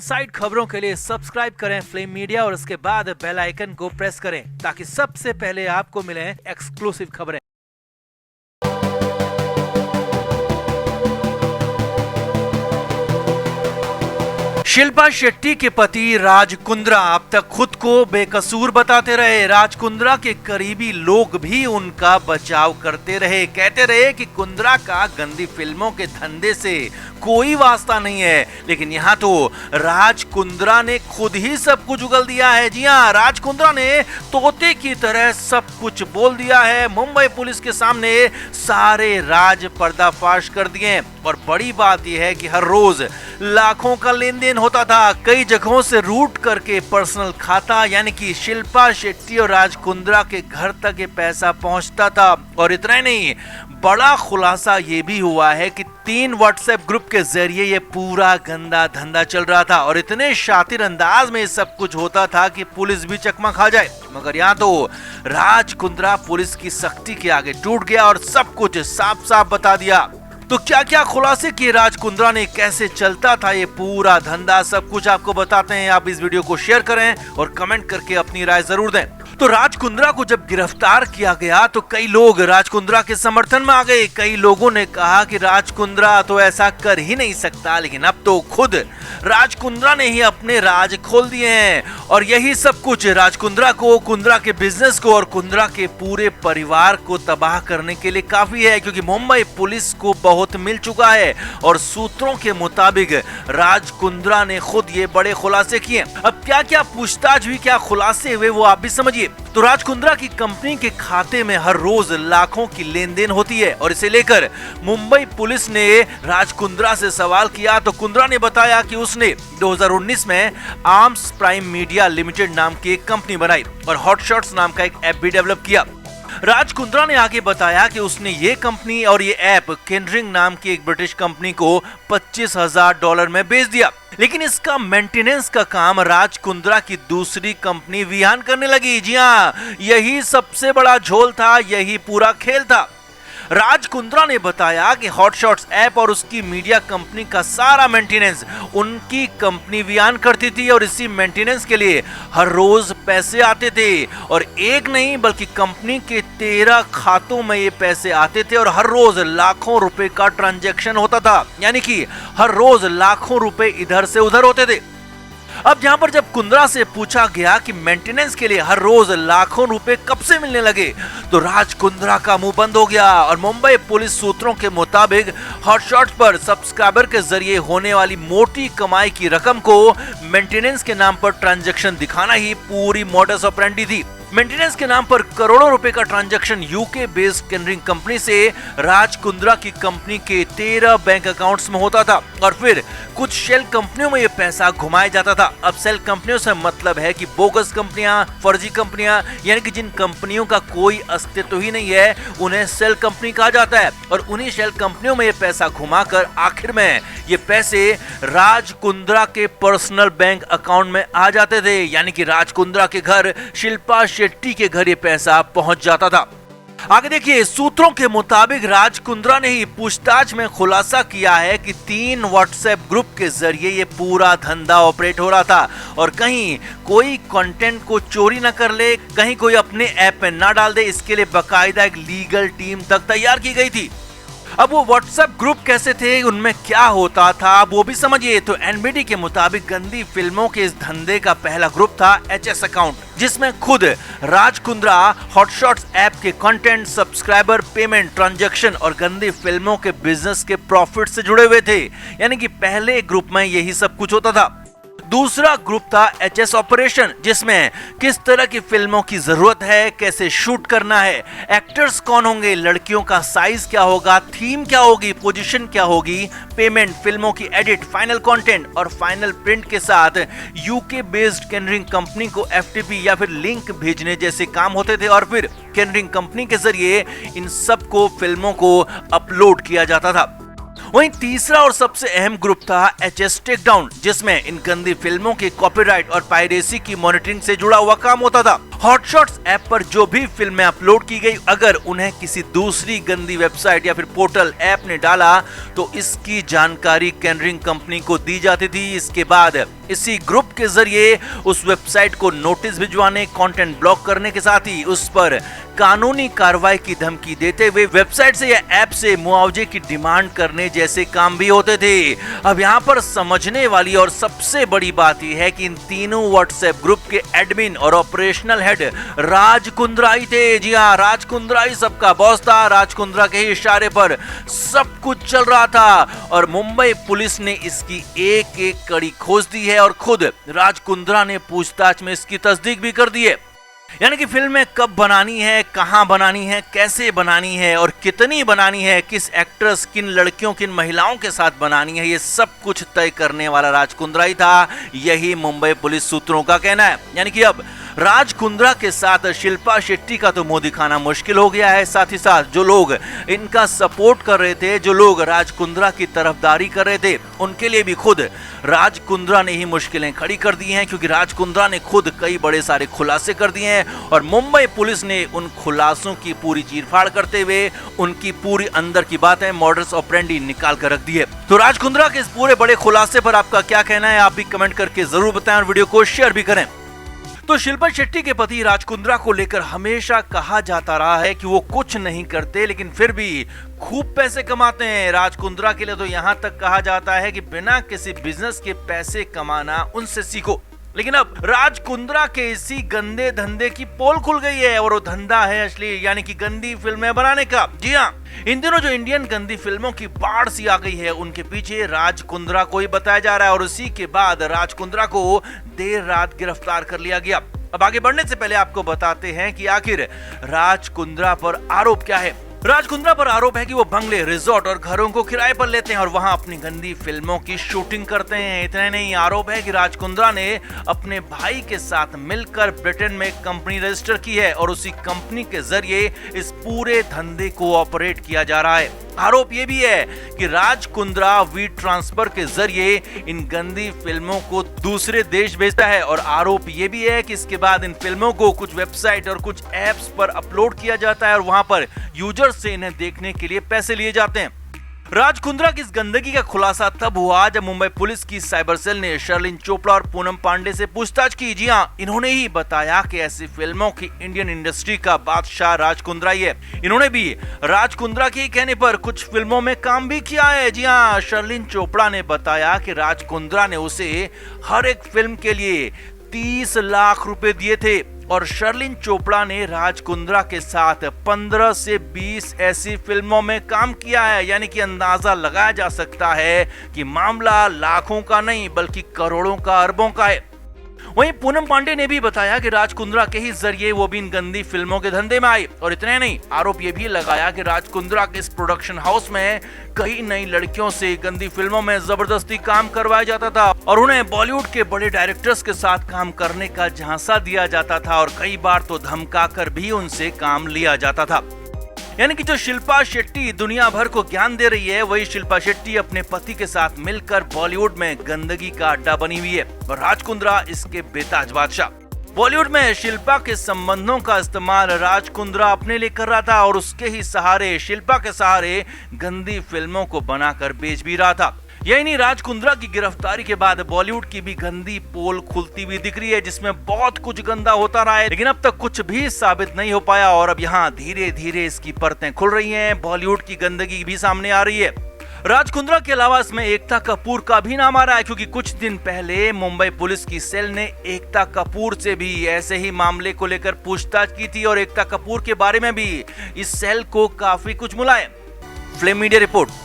Side खबरों के लिए सब्सक्राइब करें फ्लेम मीडिया और उसके बाद बेल आइकन को प्रेस करें ताकि सबसे पहले आपको मिले एक्सक्लूसिव खबरें। शिल्पा शेट्टी के पति राज कुंद्रा अब तक खुद को बेकसूर बताते रहे। राज कुंद्रा के करीबी लोग भी उनका बचाव करते रहे, कहते रहे कि कुंद्रा का गंदी फिल्मों के धंधे से कोई वास्ता नहीं है। लेकिन यहाँ तो राज कुंद्रा ने खुद ही सब कुछ उगल दिया है। जी हाँ, राज कुंद्रा ने तोते की तरह सब कुछ बोल दिया है। मुंबई पुलिस के सामने सारे राज पर्दाफाश कर दिए और बड़ी बात यह है कि हर रोज लाखों का लेन देन होता था। कई जगहों से रूट करके पर्सनल खाता यानी कि शिल्पा शेट्टी और राज कुंद्रा के घर तक ये पैसा पहुंचता था। और इतना ही नहीं, बड़ा खुलासा ये भी हुआ है कि 3 व्हाट्सएप ग्रुप के जरिए ये पूरा गंदा धंधा चल रहा था और इतने शातिर अंदाज में सब कुछ होता था कि पुलिस भी चकमा खा जाए। मगर यहाँ तो राज कुंद्रा पुलिस की सख्ती के आगे टूट गया और सब कुछ साफ साफ बता दिया। तो क्या क्या खुलासे किए राज कुंद्रा ने, कैसे चलता था ये पूरा धंधा, सब कुछ आपको बताते हैं। आप इस वीडियो को शेयर करें और कमेंट करके अपनी राय जरूर दें। तो राज कुंद्रा को जब गिरफ्तार किया गया तो कई लोग राज कुंद्रा के समर्थन में आ गए। कई लोगों ने कहा कि राज कुंद्रा तो ऐसा कर ही नहीं सकता, लेकिन अब तो खुद राज कुंद्रा ने ही अपने राज खोल दिए हैं और यही सब कुछ राज कुंद्रा को, कुंद्रा के बिजनेस को और कुंद्रा के पूरे परिवार को तबाह करने के लिए काफी है, क्योंकि मुंबई पुलिस को बहुत मिल चुका है और सूत्रों के मुताबिक राज कुंद्रा ने खुद ये बड़े खुलासे किए। अब क्या क्या पूछताछ हुई, क्या खुलासे हुए, वो आप भी समझिए। तो राज कुंद्रा की कंपनी के खाते में हर रोज लाखों की लेन देन होती है और इसे लेकर मुंबई पुलिस ने राज कुंद्रा से सवाल किया तो कुंद्रा ने बताया कि उसने 2019 में आर्म्स प्राइम मीडिया लिमिटेड नाम की एक कंपनी बनाई और हॉटशॉट्स नाम का एक ऐप भी डेवलप किया। राज कुंद्रा ने आगे बताया कि उसने ये कंपनी और ये ऐप केनरिंग नाम की एक ब्रिटिश कंपनी को $25,000 में बेच दिया, लेकिन इसका मेंटेनेंस का काम राज कुंद्रा की दूसरी कंपनी विहान करने लगी। जी हाँ, यही सबसे बड़ा झोल था, यही पूरा खेल था। राज कुंद्रा ने बताया कि हॉटशॉट्स ऐप और उसकी मीडिया कंपनी का सारा मेंटेनेंस उनकी कंपनी विहान करती थी और इसी मेंटेनेंस के लिए हर रोज पैसे आते थे और एक नहीं बल्कि कंपनी के 13 खातों में ये पैसे आते थे और हर रोज लाखों रुपए का ट्रांजैक्शन होता था, यानी कि हर रोज लाखों रुपए इधर से उधर होते थे। अब जहां पर जब कुंद्रा से पूछा गया कि मेंटेनेंस के लिए हर रोज लाखों रुपए कब से मिलने लगे तो राज कुंद्रा का मुंह बंद हो गया और मुंबई पुलिस सूत्रों के मुताबिक हॉटशॉट पर सब्सक्राइबर के जरिए होने वाली मोटी कमाई की रकम को मेंटेनेंस के नाम पर ट्रांजैक्शन दिखाना ही पूरी मॉडस ऑपरेंडी थी। मेंटेनेंस के नाम पर करोड़ों रुपए का ट्रांजैक्शन यूके बेस्ड केनरिंग कंपनी से राज कुंद्रा की कंपनी के 13 बैंक अकाउंट्स में होता था और फिर कुछ शेल कंपनियों में ये पैसा घुमाया जाता था। अब शेल कंपनियों से मतलब है कि बोगस कंपनियां, फर्जी कंपनियां, यानी कि जिन कंपनियों का कोई अस्तित्व ही नहीं है उन्हें शेल कंपनी कहा जाता है और उन्हीं शेल कंपनियों में ये पैसा घुमाकर आखिर में ये पैसे राज कुंद्रा के पर्सनल बैंक अकाउंट में आ जाते थे, यानी कि राज कुंद्रा के घर, शिल्पा शेट्टी के घर ये पैसा पहुंच जाता था। आगे देखिए, सूत्रों के मुताबिक राज कुंद्रा ने ही पूछताछ में खुलासा किया है कि 3 व्हाट्सएप ग्रुप के जरिए ये पूरा धंधा ऑपरेट हो रहा था और कहीं कोई कंटेंट को चोरी न कर ले, कहीं कोई अपने ऐप में ना डाल दे, इसके लिए बाकायदा एक लीगल टीम तक तैयार की गई थी। अब वो व्हाट्सएप ग्रुप कैसे थे, उनमें क्या होता था, वो भी समझिए। तो एनबीडी के मुताबिक गंदी फिल्मों के इस धंधे का पहला ग्रुप था एचएस अकाउंट, जिसमें खुद राज कुंद्रा हॉटशॉट्स ऐप के कंटेंट, सब्सक्राइबर, पेमेंट, ट्रांजैक्शन और गंदी फिल्मों के बिजनेस के प्रॉफिट से जुड़े हुए थे, यानी कि पहले ग्रुप में यही सब कुछ होता था। दूसरा ग्रुप था एचएस ऑपरेशन, जिसमें किस तरह की फिल्मों की जरूरत है, कैसे शूट करना है, एक्टर्स कौन होंगे, लड़कियों का साइज क्या होगा, थीम क्या होगी, पोजीशन क्या होगी, पेमेंट, फिल्मों की एडिट, फाइनल कंटेंट और फाइनल प्रिंट के साथ यूके बेस्ड केनरिंग कंपनी को एफटीपी या फिर लिंक भेजने जैसे काम होते थे और फिर केनरिंग कंपनी के जरिए इन सबको फिल्मों को अपलोड किया जाता था। वहीं तीसरा और सबसे अहम ग्रुप था एचएस टेकडाउन, जिसमें इन गंदी फिल्मों के कॉपीराइट और पायरेसी की मॉनिटरिंग से जुड़ा हुआ काम होता था। हॉटशॉट्स ऐप पर जो भी फिल्में अपलोड की गई, अगर उन्हें किसी दूसरी गंदी वेबसाइट या फिर पोर्टल ऐप ने डाला तो इसकी जानकारी केनरिंग कंपनी को दी जाती थी। इसके बाद इसी ग्रुप के जरिए उस वेबसाइट को नोटिस भिजवाने, कंटेंट ब्लॉक करने के साथ ही उस पर कानूनी कार्रवाई की धमकी देते हुए वेबसाइट से या ऐप से मुआवजे की डिमांड करने जैसे काम भी होते थे। अब यहाँ पर समझने वाली और सबसे बड़ी बात यह है कि इन तीनों व्हाट्सएप ग्रुप के एडमिन और ऑपरेशनल हेड राज कुंद्रा ही थे। जी हाँ, राज कुंद्रा ही सबका बॉस था। राज कुंद्रा के ही इशारे पर सब कुछ चल रहा था और मुंबई पुलिस ने इसकी एक एक कड़ी खोज दी है और खुद राज कुंद्रा ने पूछताछ में इसकी तस्दीक भी कर दी है। यानी कि फिल्में कब बनानी है, कहां बनानी है, कैसे बनानी है और कितनी बनानी है, किस एक्ट्रेस, किन लड़कियों, किन महिलाओं के साथ बनानी है, ये सब कुछ तय करने वाला राज कुंद्रा ही था। यही मुंबई पुलिस सूत्रों का कहना है। यानी कि अब राज कुंद्रा के साथ शिल्पा शेट्टी का तो मुंह दिखाना मुश्किल हो गया है। साथ ही साथ जो लोग इनका सपोर्ट कर रहे थे, जो लोग राज कुंद्रा की तरफदारी कर रहे थे, उनके लिए भी खुद राज कुंद्रा ने ही मुश्किलें खड़ी कर दी हैं, क्योंकि राज कुंद्रा ने खुद कई बड़े सारे खुलासे कर दिए हैं और मुंबई पुलिस ने उन खुलासों की पूरी चीरफाड़ करते हुए उनकी पूरी अंदर की बातें, मॉडस ऑपरेंडी निकाल कर रख दी है। तो राज कुंद्रा के इस पूरे बड़े खुलासे पर आपका क्या कहना है, आप भी कमेंट करके जरूर बताएं और वीडियो को शेयर भी करें। तो शिल्पा शेट्टी के पति राज कुंद्रा को लेकर हमेशा कहा जाता रहा है कि वो कुछ नहीं करते लेकिन फिर भी खूब पैसे कमाते हैं। राज कुंद्रा के लिए तो यहाँ तक कहा जाता है कि बिना किसी बिजनेस के पैसे कमाना उनसे सीखो। लेकिन अब राज कुंद्रा के इसी गंदे धंधे की पोल खुल गई है और वो धंधा है अश्लील, यानी कि गंदी फिल्में बनाने का। जी हाँ, इन दिनों जो इंडियन गंदी फिल्मों की बाढ़ सी आ गई है, उनके पीछे राज कुंद्रा को ही बताया जा रहा है और उसी के बाद राज कुंद्रा को देर रात गिरफ्तार कर लिया गया। अब आगे बढ़ने से पहले आपको बताते हैं कि आखिर राज कुंद्रा पर आरोप क्या है। राज कुंद्रा पर आरोप है कि वो बंगले, रिजॉर्ट और घरों को किराए पर लेते हैं और वहां अपनी गंदी फिल्मों की शूटिंग करते हैं। इतना नहीं, आरोप है कि राज कुंद्रा ने अपने भाई के साथ मिलकर ब्रिटेन में कंपनी रजिस्टर की है और उसी कंपनी के जरिए इस पूरे धंधे को ऑपरेट किया जा रहा है। आरोप ये भी है कि राज कुंद्रा वी ट्रांसफर के जरिए इन गंदी फिल्मों को दूसरे देश भेजता है और आरोप ये भी है कि इसके बाद इन फिल्मों को कुछ वेबसाइट और कुछ एप्स पर अपलोड किया जाता है और वहां पर यूजर से इन्हें देखने के लिए पैसे लिए जाते हैं। राज कुंद्रा की इस गंदगी का खुलासा तब हुआ जब मुंबई पुलिस की साइबर सेल ने शर्लिन चोपड़ा और पूनम पांडे से पूछताछ की। जी हाँ, इन्होंने ही बताया कि ऐसी फिल्मों की इंडियन इंडस्ट्री का बादशाह राज कुंद्रा ही है। इन्होंने भी राज कुंद्रा के कहने पर कुछ फिल्मों में काम भी किया है। जी हाँ, शर्लिन चोपड़ा ने बताया कि राज कुंद्रा ने उसे हर एक फिल्म के लिए 30 लाख रुपए दिए थे और शर्लिन चोपड़ा ने राज कुंद्रा के साथ 15 से 20 ऐसी फिल्मों में काम किया है। यानी कि अंदाजा लगाया जा सकता है कि मामला लाखों का नहीं बल्कि करोड़ों का, अरबों का है। वहीं पूनम पांडे ने भी बताया कि राज कुंद्रा के ही जरिए वो भी इन गंदी फिल्मों के धंधे में आई और इतने नहीं, आरोप ये भी लगाया कि राज कुंद्रा के इस प्रोडक्शन हाउस में कई नई लड़कियों से गंदी फिल्मों में जबरदस्ती काम करवाया जाता था और उन्हें बॉलीवुड के बड़े डायरेक्टर्स के साथ काम करने का झांसा दिया जाता था और कई बार तो धमकाकर भी उनसे काम लिया जाता था। यानी कि जो शिल्पा शेट्टी दुनिया भर को ज्ञान दे रही है, वही शिल्पा शेट्टी अपने पति के साथ मिलकर बॉलीवुड में गंदगी का अड्डा बनी हुई है और राज कुंद्रा इसके बेताज बादशाह। बॉलीवुड में शिल्पा के संबंधों का इस्तेमाल राज कुंद्रा अपने लिए कर रहा था और उसके ही सहारे, शिल्पा के सहारे गंदी फिल्मों को बनाकर बेच भी रहा था। यही नहीं, राज कुंद्रा की गिरफ्तारी के बाद बॉलीवुड की भी गंदी पोल खुलती हुई दिख रही है जिसमें बहुत कुछ गंदा होता रहा है लेकिन अब तक कुछ भी साबित नहीं हो पाया और अब यहाँ धीरे धीरे इसकी परतें खुल रही हैं, बॉलीवुड की गंदगी भी सामने आ रही है। राज कुंद्रा के अलावा इसमें एकता कपूर का भी नाम आ रहा है क्योंकि कुछ दिन पहले मुंबई पुलिस की सेल ने एकता कपूर से भी ऐसे ही मामले को लेकर पूछताछ की थी और एकता कपूर के बारे में भी इस सेल को काफी कुछ मिला है। Flame media report.